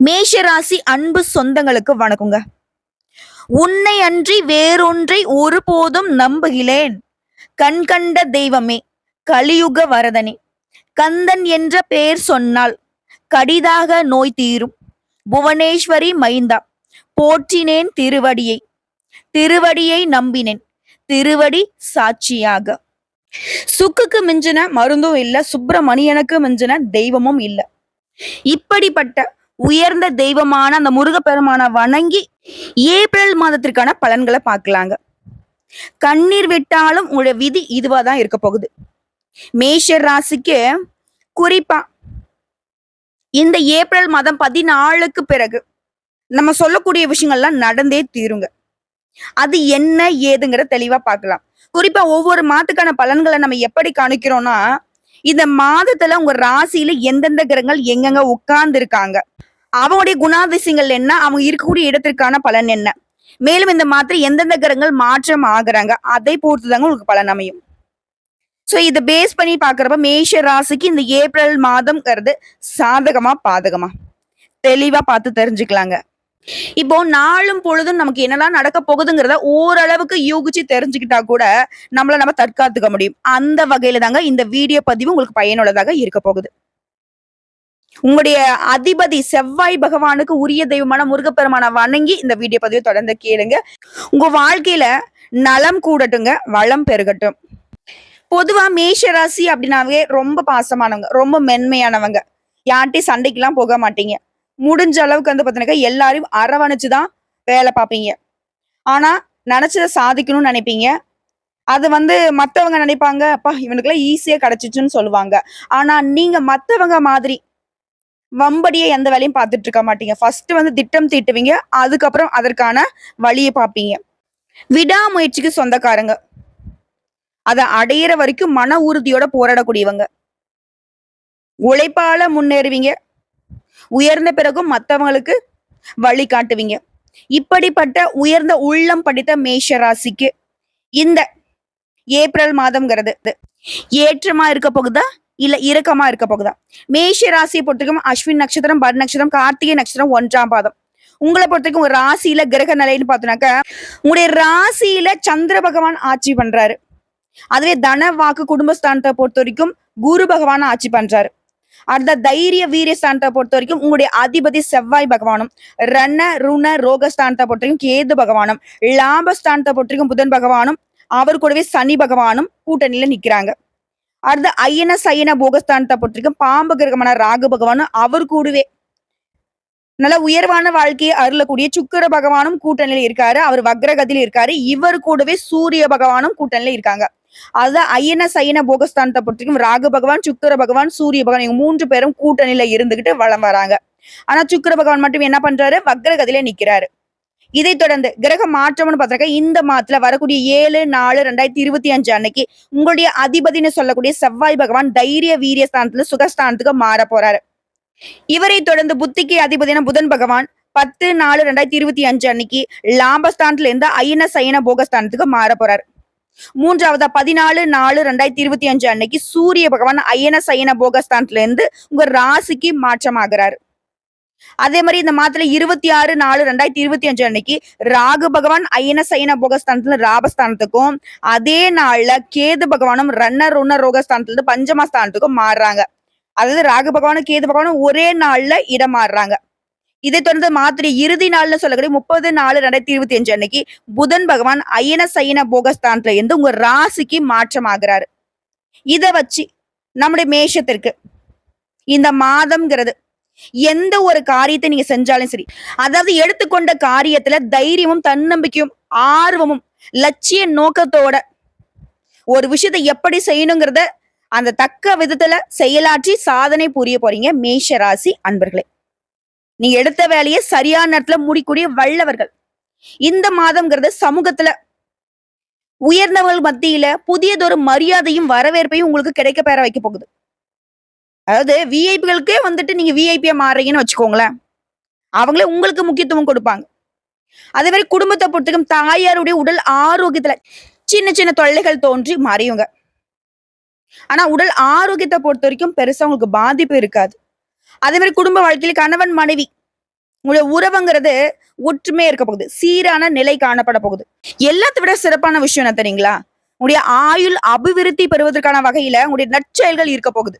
மேஷராசி அன்பு சொந்தங்களுக்கு வணக்கங்க. உன்னை அன்றி வேறொன்றை ஒருபோதும் நம்புகிறேன். கண் கண்ட தெய்வமே, கலியுக வரதனே, கந்தன் என்ற பெயர் சொன்னால் கடிதாக நோய் தீரும். புவனேஸ்வரி மைந்தா, போற்றினேன் திருவடியை, திருவடியை நம்பினேன், திருவடி சாட்சியாக. சுக்குக்கு மிஞ்சின மருந்தும் இல்ல, சுப்பிரமணியனுக்கு மிஞ்சின தெய்வமும் இல்ல. இப்படிப்பட்ட உயர்ந்த தெய்வமான அந்த முருகப்பெருமான வணங்கி ஏப்ரல் மாதத்திற்கான பலன்களை பார்க்கலாங்க. கண்ணீர் விட்டாலும் உங்களுடைய விதி இதுவாதான் இருக்க போகுது. மேஷர் ராசிக்கு குறிப்பா இந்த ஏப்ரல் மாதம் 14க்கு பிறகு நம்ம சொல்லக்கூடிய விஷயங்கள்லாம் நடந்தே தீருங்க. அது என்ன ஏதுங்கிற தெளிவா பார்க்கலாம். குறிப்பா ஒவ்வொரு மாதத்துக்கான பலன்களை நம்ம எப்படி காணிக்கிறோம்னா, இந்த மாதத்துல உங்க ராசியில எந்தெந்த கிரகங்கள் எங்கெங்க உட்கார்ந்து இருக்காங்க, அவங்களுடைய குணாதிசயங்கள் என்ன, அவங்க இருக்கக்கூடிய இடத்திற்கான பலன் என்ன, மேலும் இந்த மாதிரி எந்தெந்த கிரகங்கள் மாற்றம் ஆகுறாங்க, அதை பொறுத்துதாங்க உங்களுக்கு பலன் அமையும். சோ இதை பேஸ் பண்ணி பாக்குறப்ப மேஷ ராசிக்கு இந்த ஏப்ரல் மாதம்ங்கிறது சாதகமா பாதகமா தெளிவா பார்த்து தெரிஞ்சுக்கலாங்க. இப்போ நாளும் பொழுதும் நமக்கு என்னெல்லாம் நடக்க போகுதுங்கிறத ஓரளவுக்கு யூகிச்சு தெரிஞ்சுக்கிட்டா கூட நம்ம தற்காத்துக்க முடியும். அந்த வகையில தாங்க இந்த வீடியோ பதிவு உங்களுக்கு பயனுள்ளதாக இருக்க போகுது. உங்களுடைய அதிபதி செவ்வாய் பகவானுக்கு உரிய தெய்வமான முருகப்பெருமான வணங்கி இந்த வீடியோ பதிவை தொடர்ந்து கேளுங்க. உங்க வாழ்க்கையில நலம் கூடட்டுங்க, வளம் பெருகட்டும். பொதுவா மேஷராசி அப்படின்னாவே ரொம்ப பாசமானவங்க, ரொம்ப மென்மையானவங்க, யார்ட்டையும் சண்டைக்கெல்லாம் போக மாட்டீங்க. முடிஞ்ச அளவுக்கு பாத்தீங்கன்னா எல்லாரையும் அரவணைச்சுதான் வேலை பார்ப்பீங்க. ஆனா நினைச்சதை சாதிக்கணும்னு நினைப்பீங்க. அது மத்தவங்க நினைப்பாங்க, அப்பா இவனுக்குலாம் ஈஸியா கிடைச்சிச்சுன்னு சொல்லுவாங்க. ஆனா நீங்க மத்தவங்க மாதிரி வம்படியே எந்த வேலையும் பார்த்துட்டு இருக்க மாட்டீங்க. ஃபர்ஸ்ட் திட்டம் தீட்டுவீங்க, அதுக்கப்புறம் அதற்கான வழியை பார்ப்பீங்க. விடாமுயற்சிக்கு சொந்தக்காரங்க, அதை அடையிற வரைக்கும் மன உறுதியோட போராடக்கூடியவங்க, உழைப்பால முன்னேறுவீங்க, உயர்ந்த பிறகும் மற்றவங்களுக்கு வழி காட்டுவீங்க. இப்படிப்பட்ட உயர்ந்த உள்ளம் படித்த மேஷ ராசிக்கு இந்த ஏப்ரல் மாதம்ங்கிறது ஏற்றமா இருக்க போகுதா இல்ல இறக்கமா இருக்க போகுதா? மேஷ ராசியை பொறுத்தவரைக்கும் அஸ்வின் நட்சத்திரம், பர் நட்சத்திரம், கார்த்திகை நட்சத்திரம் 1ஆம் பாதம். உங்களை பொறுத்தவரைக்கும் ஒரு ராசியில கிரக நிலைன்னு பார்த்தோம்னாக்க உங்களுடைய ராசியில சந்திர பகவான் ஆட்சி பண்றாரு. அதுவே தன வாக்கு குடும்பஸ்தானத்தை பொறுத்த வரைக்கும் குரு பகவான் ஆட்சி பண்றாரு. அடுத்த தைரிய வீரிய ஸ்தானத்தை பொறுத்த வரைக்கும் உங்களுடைய அதிபதி செவ்வாய் பகவானும், ரண ருண ரோகஸ்தானத்தை பொறுத்த வரைக்கும் கேது பகவானும், லாபஸ்தானத்தை பொறுத்த வரைக்கும் புதன் பகவானும், அவர் கூடவே சனி பகவானும் கூட்டணியில நிக்கிறாங்க. அடுத்து ஐயன சயன போகஸ்தானத்தை பொறுத்திருக்கும் பாம்பு கிரகமான ராகு பகவானும், அவர் கூடவே நல்ல உயர்வான வாழ்க்கையை அருளக்கூடிய சுக்கிர பகவானும் கூட்டணியில இருக்காரு. அவர் வக்ரகதியில இருக்காரு. இவர் கூடவே சூரிய பகவானும் கூட்டணியில இருக்காங்க. அதுதான் ஐயன சயன போகஸ்தானத்தை பொறுத்திருக்கும் ராகு பகவான், சுக்கிர பகவான், சூரிய பகவான், இவங்க 3 பேரும் கூட்டணியில இருந்துகிட்டு வளம் வராங்க. ஆனா சுக்கிர பகவான் மட்டும் என்ன பண்றாரு? வக்ரகதியில நிக்கிறாரு. இதை தொடர்ந்து கிரக மாற்றம்னு பார்த்தாக்க இந்த மாதத்துல வரக்கூடிய 7/4/2025 அன்னைக்கு உங்களுடைய அதிபதினு சொல்லக்கூடிய செவ்வாய் பகவான் தைரிய வீரிய ஸ்தானத்துல சுகஸ்தானத்துக்கு மாற போறாரு. இவரை தொடர்ந்து புத்திக்கு அதிபதியான புதன் பகவான் 10/4/2025 அன்னைக்கு லாபஸ்தானத்துல இருந்து ஐயன சயன போகஸ்தானத்துக்கு மாற போறாரு. மூன்றாவதா 14/4/2025 அன்னைக்கு சூரிய பகவான் ஐயன சயன போகஸ்தானத்துல இருந்து உங்க ராசிக்கு மாற்றமாகிறாரு. அதே மாதிரி இந்த மாதத்துல 26/4/2025 அன்னைக்கு ராகு பகவான் ஐயன சயன போகஸ்தானத்துல லாபஸ்தானத்துக்கும், அதே நாள்ல கேது பகவானும் ரண ருண ரோகஸ்தானத்துல இருந்து பஞ்சமஸ்தானத்துக்கும் மாறுறாங்க. அதாவது ராகு பகவானும் கேது பகவானும் ஒரே நாள்ல இடம் மாறுறாங்க. இதை தொடர்ந்து மாத்திரை இறுதி நாள்னு சொல்லக்கூடிய 30/4/2025 அன்னைக்கு புதன் பகவான் ஐயன சயன போகஸ்தானத்துல இருந்து உங்க ராசிக்கு மாற்றம் ஆகுறாரு. இத வச்சு நம்முடைய மேஷத்திற்கு இந்த மாதம்ங்கிறது எந்த ஒரு காரியத்தை நீங்க செஞ்சாலும் சரி, அதாவது எடுத்துக்கொண்ட காரியத்துல தைரியமும் தன்னம்பிக்கையும் ஆர்வமும் லட்சிய நோக்கத்தோட ஒரு விஷயத்தை எப்படி செய்யணுங்கிறத அந்த தக்க விதத்துல செயலாற்றி சாதனை புரிய போறீங்க மேஷ ராசி அன்பர்களே. நீங்க எடுத்த வேலையை சரியான நேரத்துல முடிக்கூடிய வல்லவர்கள். இந்த மாதம்ங்கிறது சமூகத்துல உயர்ந்தவர்கள் மத்தியில புதியதொரு மரியாதையும் வரவேற்பையும் உங்களுக்கு கிடைக்க பெற வைக்க போகுது. அதாவது விஐபிகளுக்கே நீங்க விஐபியா மாறுறீங்கன்னு வச்சுக்கோங்களேன், அவங்களே உங்களுக்கு முக்கியத்துவம் கொடுப்பாங்க. அதே மாதிரி குடும்பத்தை பொறுத்தவரைக்கும் தாயாருடைய உடல் ஆரோக்கியத்துல சின்ன சின்ன தொல்லைகள் தோன்றி மறையுங்க. ஆனா உடல் ஆரோக்கியத்தை பொறுத்த வரைக்கும் பெருசா உங்களுக்கு பாதிப்பு இருக்காது. அதே மாதிரி குடும்ப வாழ்க்கையில கணவன் மனைவி உங்களுடைய உறவுங்கிறது ஒற்றுமையா இருக்க போகுது. சீரான நிலை காணப்பட போகுது. எல்லாத்த விட சிறப்பான விஷயம் என்ன தெரியுங்களா? உங்களுடைய ஆயுள் அபிவிருத்தி பெறுவதற்கான வகையில உங்களுடைய நற்செயல்கள் இருக்க போகுது.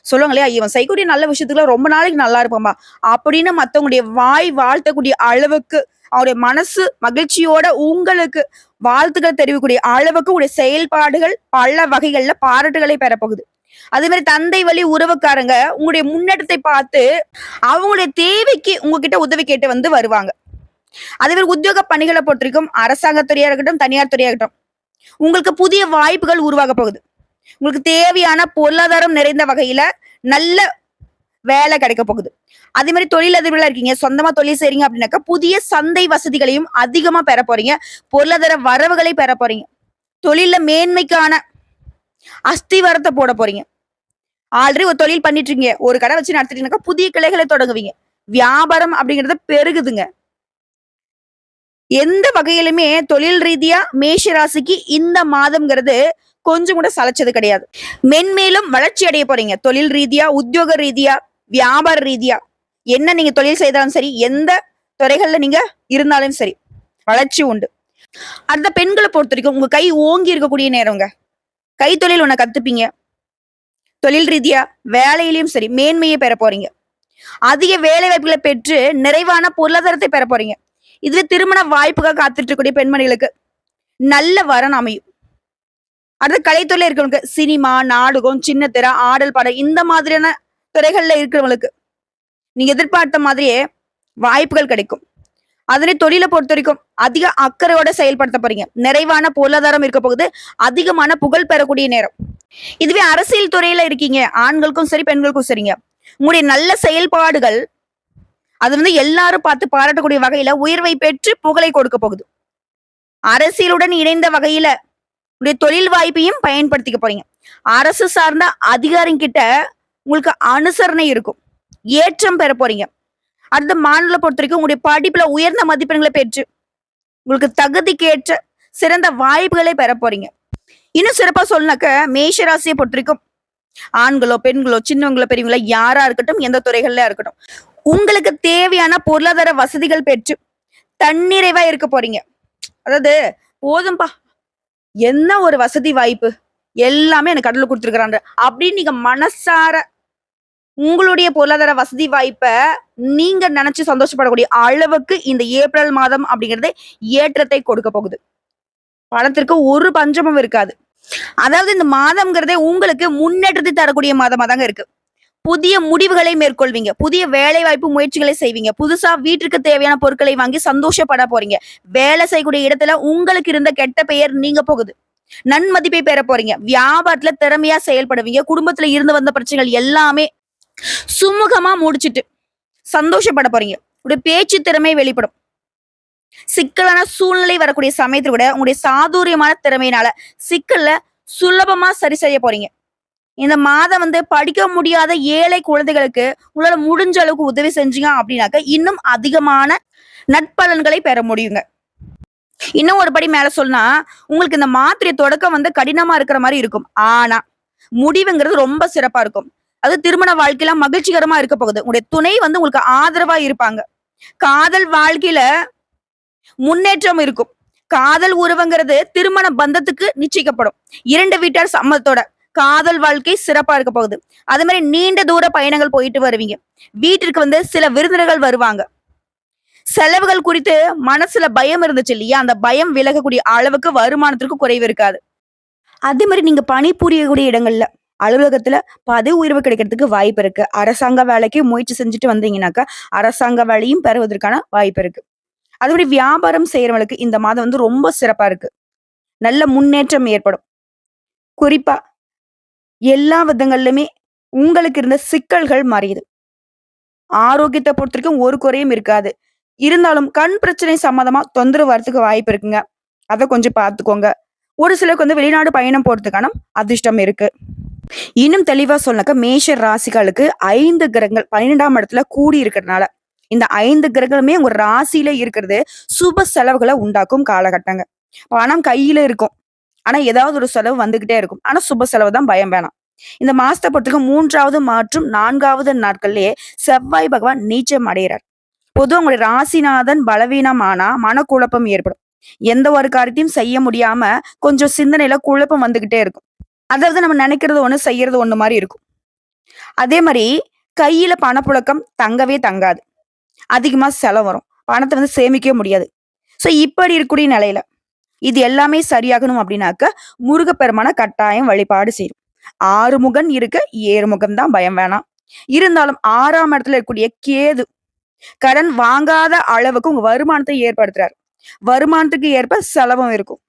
சொல்லுவாங்க இல்லையா, இவன் செய்யக்கூடிய நல்ல விஷயத்துக்குலாம் ரொம்ப நாளைக்கு நல்லா இருப்போம்பா அப்படின்னு மத்தவங்களுடைய வாய் வாழ்த்தக்கூடிய அளவுக்கு, அவருடைய மனசு மகிழ்ச்சியோட உங்களுக்கு வாழ்த்துக்கள் தெரிவிக்கக்கூடிய அளவுக்கு உங்களுடைய செயல்பாடுகள் பல வகைகள்ல பாராட்டுகளை பெறப்போகுது. அதே மாதிரி தந்தை வழி உறவுக்காரங்க உங்களுடைய முன்னேற்றத்தை பார்த்து அவங்களுடைய தேவைக்கு உங்ககிட்ட உதவி கேட்டு வந்து வருவாங்க. அதே மாதிரி உத்தியோக பணிகளை பொறுத்திருக்கும், அரசாங்கத்துறையா இருக்கட்டும், தனியார் துறையா இருக்கட்டும், உங்களுக்கு புதிய வாய்ப்புகள் உருவாக போகுது. உங்களுக்கு தேவையான பொருளாதாரம் நிறைந்த வகையில நல்ல வேலை கிடைக்க போகுது. அதே மாதிரி தொழிலதிபர்களா இருக்கீங்க, சொந்தமா தொழில் செய்றீங்க அப்படின்னாக்கா புதிய சந்தை வசதிகளையும் அதிகமா பெற போறீங்க. பொருளாதார வரவுகளை பெற போறீங்க. தொழில மேன்மைக்கான அஸ்திவாரத்தை போட போறீங்க. ஆல்ரெடி ஒரு தொழில் பண்ணிட்டு இருக்கீங்க, ஒரு கடை வச்சு நடத்திட்டீங்கன்னாக்கா புதிய கிளைகளை தொடங்குவீங்க. வியாபாரம் அப்படிங்கறது பெருகுதுங்க. எந்த வகையிலுமே தொழில் ரீதியா மேஷ ராசிக்கு இந்த மாதம்ங்கிறது கொஞ்சம் கூட சளைச்சது கிடையாது. மென்மேலும் வளர்ச்சி அடைய போறீங்க. தொழில் ரீதியா, உத்தியோக ரீதியா, வியாபார ரீதியா, என்ன நீங்க தொழில் செய்தாலும் சரி, எந்த துறைகள்ல நீங்க இருந்தாலும் சரி, வளர்ச்சி உண்டு. அடுத்த பெண்களை பொறுத்த வரைக்கும் உங்க கை ஓங்கி இருக்கக்கூடிய நேரங்க. கைத்தொழில் ஒண்ண கத்துப்பீங்க. தொழில் ரீதியா வேலையிலயும் சரி மேன்மையை பெற போறீங்க. அதிக வேலை வாய்ப்புகளை பெற்று நிறைவான பொருளாதாரத்தை பெற போறீங்க. இதுவே திருமண வாய்ப்புகள் காத்துட்டு இருக்கக்கூடிய பெண்மணிகளுக்கு நல்ல வரன் அமையும். அடுத்த கலைத்துறையில இருக்கிறவங்களுக்கு சினிமா, நாடகம், சின்ன திரை, ஆடல், பாடல் இந்த மாதிரியான துறைகள்ல இருக்கிறவங்களுக்கு நீங்க எதிர்பார்த்த மாதிரியே வாய்ப்புகள் கிடைக்கும். அதனை தொழிலை பொறுத்த வரைக்கும் அதிக அக்கறையோட செயல்படுத்த போறீங்க. நிறைவான பொருளாதாரம் இருக்க போகுது. அதிகமான புகழ் பெறக்கூடிய நேரம். இதுவே அரசியல் துறையில இருக்கீங்க, ஆண்களுக்கும் சரி பெண்களுக்கும் சரிங்க, உங்களுடைய நல்ல செயல்பாடுகள் அது வந்து எல்லாரும் பார்த்து பாராட்டக்கூடிய வகையில உயர்வை பெற்று புகழை கொடுக்க போகுது. அரசியலுடன் இணைந்த வகையில உடைய தொழில் வாய்ப்பையும் பயன்படுத்திக்க போறீங்க. அரசு சார்ந்த அதிகாரிகிட்ட உங்களுக்கு அனுசரணை இருக்கும். ஏற்றம் பெற போறீங்க. அடுத்த மாநில பொறுத்த வரைக்கும் உங்களுடைய படிப்புல உயர்ந்த மதிப்பெண்களை பெற்று உங்களுக்கு தகுதிக்கேற்ற சிறந்த வாய்ப்புகளை பெற போறீங்க. இன்னும் சிறப்பா சொல்லனாக்க மேஷ ராசியை பொறுத்த வரைக்கும் ஆண்களோ பெண்களோ சின்னவங்களோ பெரியவங்களோ யாரா இருக்கட்டும், எந்த துறைகள்ல இருக்கட்டும், உங்களுக்கு தேவையான பொருளாதார வசதிகள் பெற்று தன்னிறைவா இருக்க போறீங்க. அதாவது போதும்பா, என்ன ஒரு வசதி வாய்ப்பு, எல்லாமே எனக்கு கடவுள் கொடுத்துருக்காங்க அப்படின்னு நீங்க மனசார உங்களுடைய பொருளாதார வசதி வாய்ப்பை நீங்க நினைச்சு சந்தோஷப்படக்கூடிய அளவுக்கு இந்த ஏப்ரல் மாதம் அப்படிங்கிறது ஏற்றத்தை கொடுக்க போகுது. பணத்திற்கு ஒரு பஞ்சமும் இருக்காது. அதாவது இந்த மாதம்ங்கிறதே உங்களுக்கு முன்னேற்றத்தை தரக்கூடிய மாதமா தாங்க இருக்கு. புதிய முடிவுகளை மேற்கொள்வீங்க. புதிய வேலை வாய்ப்பு முயற்சிகளை செய்வீங்க. புதுசா வீட்டுக்கு தேவையான பொருட்களை வாங்கி சந்தோஷப்பட போறீங்க. வேலை செய்யக்கூடிய இடத்துல உங்களுக்கு இருந்த கெட்ட பெயர் நீங்க போகுது. நன்மதிப்பை பெற போறீங்க. வியாபாரத்துல திறமையா செயல்படுவீங்க. குடும்பத்துல இருந்து வந்த பிரச்சனைகள் எல்லாமே சுமூகமா முடிச்சிட்டு சந்தோஷப்பட போறீங்க. உங்களுடைய பேச்சு திறமை வெளிப்படும். சிக்கலான சூழ்நிலை வரக்கூடிய சமயத்துல கூட உங்களுடைய சாதுரியமான திறமையினால சிக்கல்ல சுலபமா சரி செய்ய போறீங்க. இந்த மாதம் வந்து படிக்க முடியாத ஏழை குழந்தைகளுக்கு உங்களால முடிஞ்ச அளவுக்கு உதவி செஞ்சீங்க அப்படின்னாக்க இன்னும் அதிகமான நட்பலன்களை பெற முடியுங்க. இன்னும் ஒரு படி மேல சொன்னா, உங்களுக்கு இந்த மாத்திரை தொடக்கம் வந்து கடினமா இருக்கிற மாதிரி இருக்கும். ஆனா முடிவுங்கிறது ரொம்ப சிறப்பா இருக்கும். அது திருமண வாழ்க்கையில மகிழ்ச்சிகரமா இருக்க போகுது. உங்களுடைய துணை வந்து உங்களுக்கு ஆதரவா இருப்பாங்க. காதல் வாழ்க்கையில முன்னேற்றம் இருக்கும். காதல் உறவுங்கிறது திருமண பந்தத்துக்கு நிச்சயிக்கப்படும். 2 வீட்டார் சம்மதத்தோட காதல் வாழ்க்கை சிறப்பா இருக்க போகுது. அதே மாதிரி நீண்ட தூர பயணங்கள் போயிட்டு வருவீங்க. வீட்டிற்கு வந்து சில விருந்தினர்கள் வருவாங்க. செலவுகள் குறித்து மனசுல பயம் இருந்துச்சு இல்லையா, அந்த பயம் விலகக்கூடிய அளவுக்கு வருமானத்திற்கு குறைவு இருக்காது. அதே மாதிரி நீங்க பணிபுரியக்கூடிய இடங்கள்ல அலுவலகத்துல பதவி உயர்வு கிடைக்கிறதுக்கு வாய்ப்பு இருக்கு. அரசாங்க வேலைக்கு முயற்சி செஞ்சுட்டு வந்தீங்கன்னாக்கா அரசாங்க வேலையும் பெறுவதற்கான வாய்ப்பு இருக்கு. அதே மாதிரி வியாபாரம் செய்யறவங்களுக்கு இந்த மாதம் வந்து ரொம்ப சிறப்பா இருக்கு. நல்ல முன்னேற்றம் ஏற்படும். குறிப்பா எல்லா விதங்கள்லுமே உங்களுக்கு இருந்த சிக்கல்கள் மறையுது. ஆரோக்கியத்தை பொறுத்த வரைக்கும் ஒரு குறையும் இருக்காது. இருந்தாலும் கண் பிரச்சனை சம்மந்தமா தொந்தரவு வரத்துக்கு வாய்ப்பு இருக்குங்க. அதை கொஞ்சம் பார்த்துக்கோங்க. ஒரு சிலருக்கு வந்து வெளிநாடு பயணம் போறதுக்கான அதிர்ஷ்டம் இருக்கு. இன்னும் தெளிவா சொன்னாக்க மேஷ ராசிகளுக்கு 5 கிரகங்கள் 12ஆம் இடத்துல கூடி இருக்கிறதுனால இந்த 5 கிரகங்களுமே உங்க ராசியில இருக்கிறது சுப செலவுகளை உண்டாக்கும் காலகட்டங்க. பணம் கையில இருக்கும். ஆனா ஏதாவது ஒரு செலவு வந்துகிட்டே இருக்கும். ஆனா சுப செலவு தான், பயம் வேணாம். இந்த மாசத்தை பொறுத்தவரைக்கும் 3வது மற்றும் 4வது நாட்கள்லயே செவ்வாய் பகவான் நீச்சம் அடைகிறார். பொதுவா உங்களுடைய ராசிநாதன் பலவீனமானா மனக்குழப்பம் ஏற்படும். எந்த ஒரு காரியத்தையும் செய்ய முடியாம கொஞ்சம் சிந்தனையில குழப்பம் வந்துகிட்டே இருக்கும். அதாவது நம்ம நினைக்கிறது ஒண்ணு, செய்யறது ஒண்ணு மாரி இருக்கும். அதே மாரி கையில பணப்புழக்கம் தங்கவே தங்காது. அதிகமா செலவு வரும். பணத்த வந்து சேமிக்கவே முடியாது. இப்படி இருக்கக்கூடிய நிலையில, இது எல்லாமே சரியாகணும் அப்படின்னாக்க, முருகப்பெருமான கட்டாயம் வழிபாடு செய்யணும். 6 முகன் இருக்க 7 முகம் தான் பயம் வேணாம். இருந்தாலும் 6ஆம் இடத்துல இருக்கக்கூடிய கேது, கடன் வாங்காத அளவுக்கு உங்க வருமானத்தை ஏற்படுத்துறாரு. வருமானத்துக்கு ஏற்ப செலவும் இருக்கும்.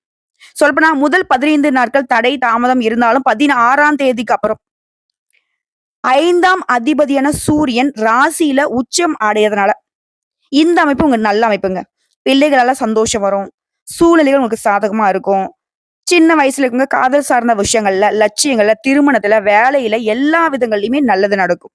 சொல்லப்போனா முதல் 15 நாட்கள் தடை, தாமதம் இருந்தாலும் 16ஆம் தேதிக்கு அப்புறம் 5ஆம் அதிபதியான சூரியன் ராசியில உச்சம் அடையறதுனால, இந்த அமைப்பு உங்க நல்ல அமைப்புங்க. பிள்ளைகளால சந்தோஷம் வரும். சூழ்நிலைகள் உங்களுக்கு சாதகமா இருக்கும். சின்ன வயசுல இருக்கவங்க காதல் சார்ந்த விஷயங்கள்ல, லட்சியங்கள்ல, திருமணத்துல, வேலையில எல்லா விதங்கள்லயுமே நல்லது நடக்கும்.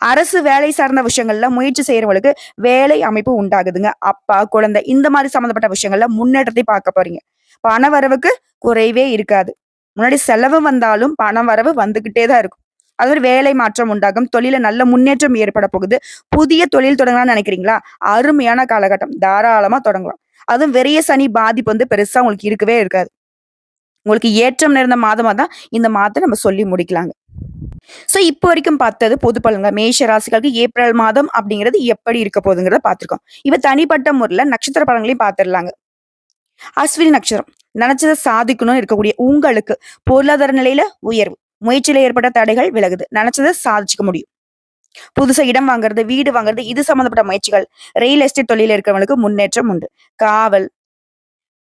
அரசு வேலை சார்ந்த விஷயங்கள்ல முயற்சி செய்யறவங்களுக்கு வேலை அமைப்பு உண்டாகுதுங்க. அப்பா, குழந்தை இந்த மாரி சம்மந்தப்பட்ட விஷயங்கள்ல முன்னேற்றத்தை பார்க்க போறீங்க. பண வரவுக்கு குறைவே இருக்காது. முன்னாடி செலவு வந்தாலும் பண வரவு வந்துகிட்டே தான் இருக்கும். அது ஒரு வேலை மாற்றம் உண்டாகும். தொழில்ல நல்ல முன்னேற்றம் ஏற்பட போகுது. புதிய தொழில் தொடங்கலாம்னு நினைக்கிறீங்களா? அருமையான காலகட்டம். தாராளமா தொடங்கலாம். அதுவும் விரய சனி பாதிப்பு வந்து பெருசா உங்களுக்கு இருக்கவே இருக்காது. உங்களுக்கு ஏற்றம் நிறைந்த மாதமா தான் இந்த மாதத்த நம்ம சொல்லி முடிக்கலாங்க. இப்போ வரைக்கும் பார்த்தது பொது பலன்கள். மேஷ ராசிகளுக்கு ஏப்ரல் மாதம் அப்படிங்கிறது எப்படி இருக்க போகுதுங்கிறத பார்த்திருக்கோம். இப்ப தனிப்பட்ட முறையில நட்சத்திர பலன்களையும் பார்த்துடலாங்க. அஸ்வினி நட்சத்திரம். நினைச்சதை சாதிக்கணும்னு இருக்கக்கூடிய உங்களுக்கு பொருளாதார நிலையில உயர்வு. முயற்சியில ஏற்பட்ட தடைகள் விலகுது. நினைச்சதை சாதிச்சுக்க முடியும். புதுசா இடம் வாங்குறது, வீடு வாங்குறது இது சம்பந்தப்பட்ட முயற்சிகள். ரியல் எஸ்டேட் தொழில இருக்கிறவங்களுக்கு முன்னேற்றம் உண்டு. காவல்,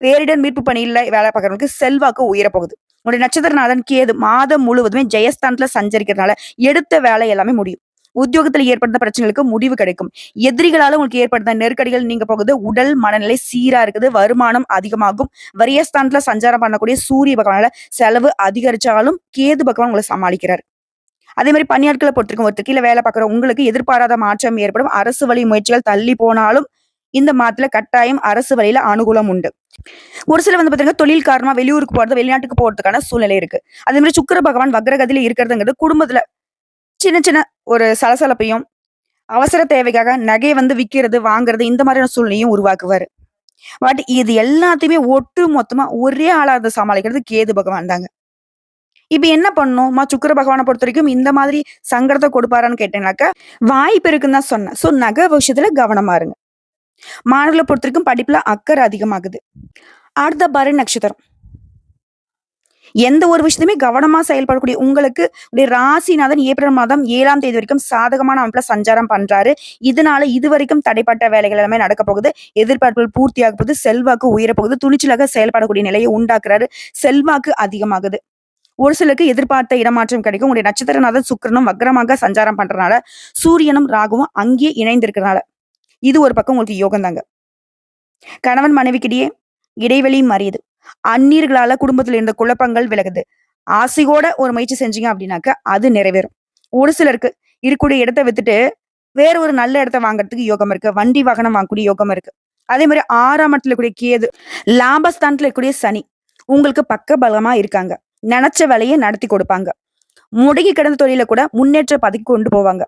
பேரிடர் மீட்பு பணியில வேலை பார்க்கறவங்களுக்கு செல்வாக்கு உயரப்போகுது. உங்களுடைய நட்சத்திரநாதன் கேது மாதம் முழுவதுமே ஜெயஸ்தானத்துல சஞ்சரிக்கிறதுனால எடுத்த வேலை எல்லாமே முடியும். உத்தியோகத்துல ஏற்படுத்த பிரச்சனைகளுக்கு முடிவு கிடைக்கும். எதிரிகளால உங்களுக்கு ஏற்படுத்த நெருக்கடிகள் நீங்க போகுது. உடல் மனநிலை சீரா இருக்குது. வருமானம் அதிகமாகும். வரியஸ்தானத்துல சஞ்சாரம் பண்ணக்கூடிய சூரிய பகவானால செலவு அதிகரிச்சாலும் கேது பகவான் உங்களை சமாளிக்கிறார். அதே மாதிரி பணியாட்களை பொறுத்திருக்கும் ஒருத்தர் கீழே வேலை பார்க்குற உங்களுக்கு எதிர்பாராத மாற்றம் ஏற்படும். அரசு வழி முயற்சிகள் தள்ளி போனாலும் இந்த மாதத்துல கட்டாயம் அரசு வழியில அனுகூலம் உண்டு. ஒரு சில வந்து பாத்தீங்கன்னா தொழில் காரணமா வெளியூருக்கு போறது, வெளிநாட்டுக்கு போறதுக்கான சூழ்நிலை இருக்கு. அதே மாதிரி சுக்கிர பகவான் வக்ரகதியில இருக்கிறதுங்கிறது குடும்பத்துல சின்ன சின்ன ஒரு சலசலப்பையும், அவசர தேவைக்காக நகையை வந்து விக்கிறது, வாங்குறது இந்த மாதிரியான சூழ்நிலையும் உருவாக்குவாரு. பட் இது எல்லாத்தையுமே ஒட்டு மொத்தமா ஒரே ஆளா அதை சமாளிக்கிறது கேது பகவான் தாங்க. இப்ப என்ன பண்ணணும்? சுக்கிர பகவானை பொறுத்த வரைக்கும் இந்த மாதிரி சங்கடத்தை கொடுப்பாரான்னு கேட்டேன்னாக்கா, வாய்ப்பு இருக்குன்னு தான் சொன்னேன். நகை விஷயத்துல கவனமா இருங்க. மாணவர்களை பொறுத்த வரைக்கும் படிப்புல அக்கறை அதிகமாகுது. அடுத்த பரணி நட்சத்திரம். எந்த ஒரு விஷயத்தையுமே கவனமா செயல்படக்கூடிய உங்களுக்கு உடைய ராசிநாதன் ஏப்ரல் மாதம் 7ஆம் தேதி வரைக்கும் சாதகமான அமைப்புல சஞ்சாரம் பண்றாரு. இதனால இதுவரைக்கும் தடைப்பட்ட வேலைகள் எல்லாமே நடக்க போகுது. எதிர்பார்ப்புகள் பூர்த்தியாக போகுது. செல்வாக்கு உயரப்போகுது. துணிச்சலாக செயல்படக்கூடிய நிலையை உண்டாக்குறாரு. செல்வாக்கு அதிகமாகுது. ஒரு சிலருக்கு எதிர்பார்த்த இடமாற்றம் கிடைக்கும். உங்களுடைய நட்சத்திரநாதன் சுக்கிரனும் வக்ரமாக சஞ்சாரம் பண்றதுனால, சூரியனும் ராகுவும் அங்கேயே இணைந்திருக்கிறதுனால, இது ஒரு பக்கம் உங்களுக்கு யோகம் தாங்க. கணவன் மனைவிக்கிடையே இடைவெளி மறியுது. அந்நியர்களால குடும்பத்துல இருந்த குழப்பங்கள் விலகுது. ஆசையோட ஒரு முயற்சி செஞ்சீங்க அப்படின்னாக்க அது நிறைவேறும். ஒரு சிலருக்கு இருக்கக்கூடிய இடத்த வித்துட்டு வேற ஒரு நல்ல இடத்த வாங்குறதுக்கு யோகம் இருக்கு. வண்டி வாகனம் வாங்கக்கூடிய யோகம் இருக்கு. அதே மாதிரி 6ஆம் இடத்துல இருக்கக்கூடிய கேது, லாபஸ்தானத்துல இருக்கக்கூடிய சனி உங்களுக்கு பக்க பலமா இருக்காங்க. நினைச்ச வேலையை நடத்தி கொடுப்பாங்க. முடங்கி கிடந்த தொழில கூட முன்னேற்ற பதவிக்கு கொண்டு போவாங்க.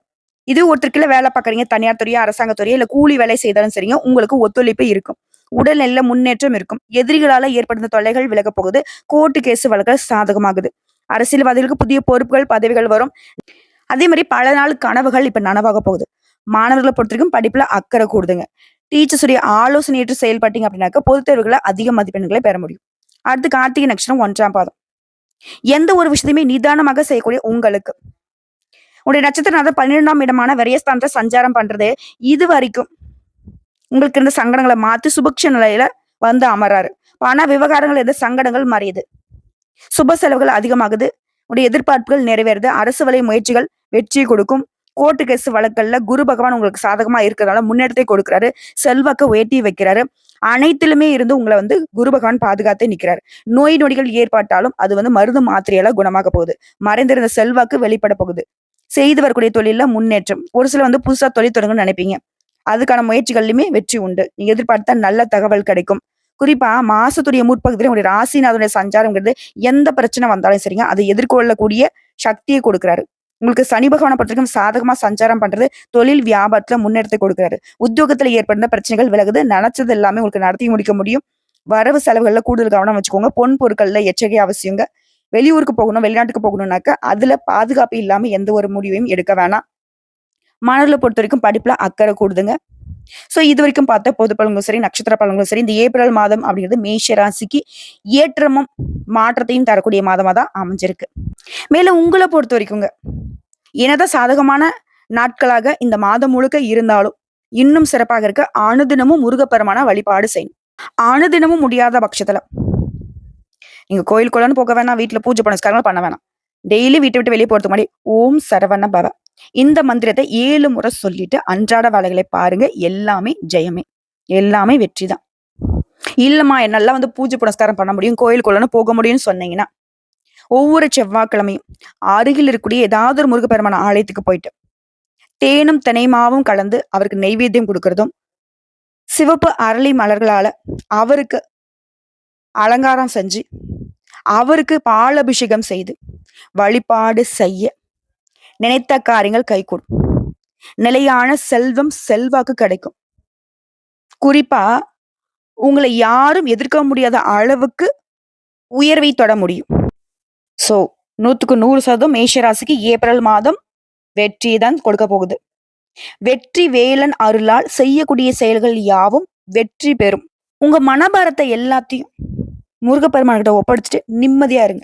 இது ஒருத்தருக்குள்ள வேலை பார்க்குறீங்க, தனியார் துறையா, அரசாங்க துறையா, இல்ல கூலி வேலை செய்தாலும் சரிங்க, உங்களுக்கு ஒத்துழைப்பு இருக்கும். உடல்நிலையில முன்னேற்றம் இருக்கும். எதிரிகளால ஏற்படுத்த தொல்லைகள் விலக போகுது. கோர்ட்டு கேஸ் வழக்குகள் சாதகமாகுது. அரசியல்வாதிகளுக்கு புதிய பொறுப்புகள், பதவிகள் வரும். அதே மாதிரி பல நாள் கனவுகள் இப்ப நனவாக போகுது. மாணவர்களை பொறுத்த வரைக்கும் படிப்புல அக்கறை கூடுதுங்க. டீச்சர்ஸ் உடைய ஆலோசனை ஏற்று செயல்பட்டீங்க அப்படின்னாக்க பொதுத் தேர்வுகளை அதிக மதிப்பெண்களை பெற முடியும். அடுத்து கார்த்திகை நட்சத்திரம் 1ஆம் பாதம். எந்த ஒரு விஷயத்தையுமே நிதானமாக செய்யக்கூடிய உங்களுக்கு உடைய நட்சத்திரநாதன் 12ஆம் இடமான விரயஸ்தானத்தை சஞ்சாரம் பண்றது இது வரைக்கும் உங்களுக்கு இருந்த சங்கடங்களை மாத்தி சுபக்ஷ நிலையில வந்து அமராரு. பண விவகாரங்கள் இருந்த சங்கடங்கள் மறையுது. சுப செலவுகள் அதிகமாகுது. உடைய எதிர்பார்ப்புகள் நிறைவேறுது. அரசு வழி முயற்சிகள் வெற்றி கொடுக்கும். கோர்ட்டு கேஸ் வழக்கல்ல குரு பகவான் உங்களுக்கு சாதகமா இருக்கிறதுனால முன்னேற்றத்தை கொடுக்கிறாரு. செல்வாக்க உயர்த்தி வைக்கிறாரு. அனைத்திலுமே இருந்து உங்களை வந்து குரு பகவான் பாதுகாத்து நிற்கிறாரு. நோய் நொடிகள் ஏற்பட்டாலும் அது வந்து மருந்து மாத்திரையால குணமாக போகுது. மறைந்திருந்த செல்வாக்கு வெளிப்பட போகுது. செய்து வரக்கூடிய தொழில முன்னேற்றம். ஒரு சில வந்து புதுசா தொழில் தொடங்கணும்னு நினைப்பீங்க. அதுக்கான முயற்சிகள்லையுமே வெற்றி உண்டு. நீங்க எதிர்பார்த்த நல்ல தகவல் கிடைக்கும். குறிப்பா மாசத்துடைய முற்பகுதியில உங்களுடைய ராசிநாதனுடைய சஞ்சாரம்ங்கிறது எந்த பிரச்சனை வந்தாலும் சரிங்க, அதை எதிர்கொள்ளக்கூடிய சக்தியை கொடுக்கிறாரு. உங்களுக்கு சனி பகவானை பொறுத்தவரைக்கும் சாதகமா சஞ்சாரம் பண்றது, தொழில் வியாபாரத்துல முன்னேற்றத்தை கொடுக்குறாரு. உத்தியோகத்துல ஏற்படுற பிரச்சனைகள் விலகுது. நினைச்சது எல்லாமே உங்களுக்கு நடத்தி முடிக்க முடியும். வரவு செலவுகள்ல கூடுதல் கவனம் வச்சுக்கோங்க. பொன் பொருட்கள்ல எச்சரிக்கை அவசியங்க. வெளியூருக்கு போகணும், வெளிநாட்டுக்கு போகணும்னாக்க அதுல பாதுகாப்பு இல்லாம எந்த ஒரு முடிவையும் எடுக்க வேணாம். மாணவர்களை பொறுத்த வரைக்கும் படிப்புல அக்கறை கூடுதுங்க. சோ இது வரைக்கும் பார்த்த பொது பலன்களும் சரி, நட்சத்திர பலன்களும் சரி, இந்த ஏப்ரல் மாதம் அப்படிங்கிறது மேஷ ராசிக்கு ஏற்றமும் மாற்றத்தையும் தரக்கூடிய மாதமா தான் அமைஞ்சிருக்கு. மேலும் உங்களை பொறுத்த வரைக்குங்க, என்னதான் சாதகமான நாட்களாக இந்த மாதம் முழுக்க இருந்தாலும் இன்னும் சிறப்பாக இருக்க அனுதினமும் முருகப்பெருமான வழிபாடு செய்யணும். அனுதினமும் முடியாத பட்சத்துல நீங்க கோயிலுக்குள்ளன்னு போக வேணாம், வீட்டுல பூஜை புனஸ்காரங்கள் பண்ண வேணாம். டெய்லி வீட்டை விட்டு வெளியே போறதுக்கு முன்னாடி ஓம் சரவண பவ இந்த மந்திரத்தை 7 முறை சொல்லிட்டு அன்றாட வேலைகளை பாருங்க. எல்லாமே ஜெயமே, எல்லாமே வெற்றி தான். இல்லம்மா என்னால பூஜை புனஸ்காரம் பண்ண முடியும், கோயிலுக்குள்ளன்னு போக முடியும்னு சொன்னீங்கன்னா, ஒவ்வொரு செவ்வாய்க்கிழமையும் அருகில் இருக்கக்கூடிய ஏதாவது ஒரு முருகப்பெருமான ஆலயத்துக்கு போயிட்டு தேனும் தினைமாவும் கலந்து அவருக்கு நெய்வேத்தியம் கொடுக்கறதும், சிவப்பு அரளி மலர்களால அவருக்கு அலங்காரம் செஞ்சு அவருக்கு பால் அபிஷேகம் செய்து வழிபாடு செய்ய நினைத்த காரியங்கள் கைகூடும். நிலையான செல்வம் செல்வாக்கு கிடைக்கும். குறிப்பா உங்களை யாரும் எதிர்க்க முடியாத அளவுக்கு உயர்வை தொட முடியும். சோ 100% மேஷராசிக்கு ஏப்ரல் மாதம் வெற்றியை தான் கொடுக்க போகுது. வெற்றி வேலன் அருளால் செய்யக்கூடிய செயல்கள் யாவும் வெற்றி பெறும். உங்க மனபாரத்தை எல்லாத்தையும் முருகப்பெருமான் கிட்ட ஒப்படைச்சிட்டு நிம்மதியா இருங்க.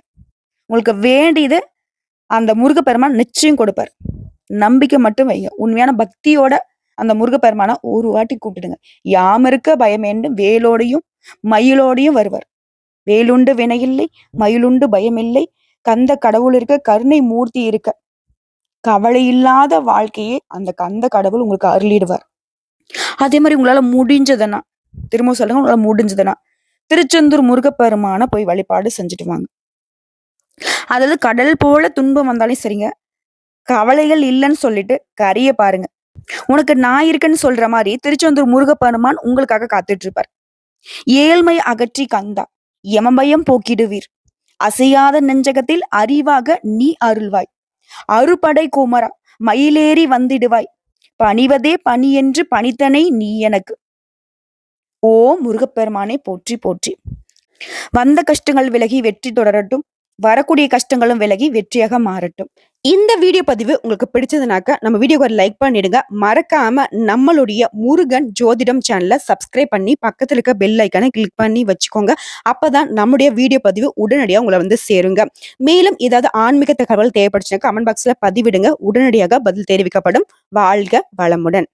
உங்களுக்கு வேண்டியது அந்த முருகப்பெருமான் நிச்சயம் கொடுப்பார். நம்பிக்கை மட்டும் வைங்க. உண்மையான பக்தியோட அந்த முருகப்பெருமான ஒரு வாட்டி கூப்பிடுங்க. யாம் இருக்க பயம் வேண்டும், வேலோடையும் மயிலோடையும் வருவார். வேலுண்டு வினையில்லை, மயிலுண்டு பயமில்லை, கந்த கடவுள் இருக்க, கருணை மூர்த்தி இருக்க, கவலை இல்லாத வாழ்க்கையே அந்த கந்த கடவுள் உங்களுக்கு அருளிடுவார். அதே மாதிரி உங்களால முடிஞ்சதுன்னா, திரும்ப சொல்லுங்க, உங்களால முடிஞ்சதுன்னா திருச்செந்தூர் முருகப்பெருமான போய் வழிபாடு செஞ்சுட்டு வாங்க. அதாவது கடல் போல துன்பம் வந்தாலும் சரிங்க, கவலைகள் இல்லைன்னு சொல்லிட்டு கரைய பாருங்க. உனக்கு நான் இருக்கேன்னு சொல்ற மாதிரி திருச்செந்தூர் முருகப்பெருமான் உங்களுக்காக காத்துட்டு இருப்பார். ஏழ்மை அகற்றி கந்தா யமபயம் போக்கிடுவீர், அசையாத நெஞ்சகத்தில் அறிவாக நீ அருள்வாய், அறுபடை குமரா மயிலேறி வந்திடுவாய், பணிவதே பணி என்று பணித்தனை நீ எனக்கு. ஓ முருகப்பெருமானை போற்றி போற்றி. வந்த கஷ்டங்கள் விலகி வெற்றி தொடரட்டும், வரக்கூடிய கஷ்டங்களும் விலகி வெற்றியாக மாறட்டும். இந்த வீடியோ பதிவு உங்களுக்கு பிடிச்சதுனாக்க நம்ம வீடியோக்கு ஒரு லைக் பண்ணிடுங்க. மறக்காம நம்மளுடைய முருகன் ஜோதிடம் சேனலை சப்ஸ்கிரைப் பண்ணி பக்கத்துல இருக்க பெல் ஐக்கானை கிளிக் பண்ணி வச்சுக்கோங்க. அப்பதான் நம்முடைய வீடியோ பதிவு உடனடியாக உங்களை சேருங்க. மேலும் ஏதாவது ஆன்மீக தகவல் தேவைப்படுச்சுன்னா கமெண்ட் பாக்ஸ்ல பதிவிடுங்க. உடனடியாக பதில் தெரிவிக்கப்படும். வாழ்க வளமுடன்.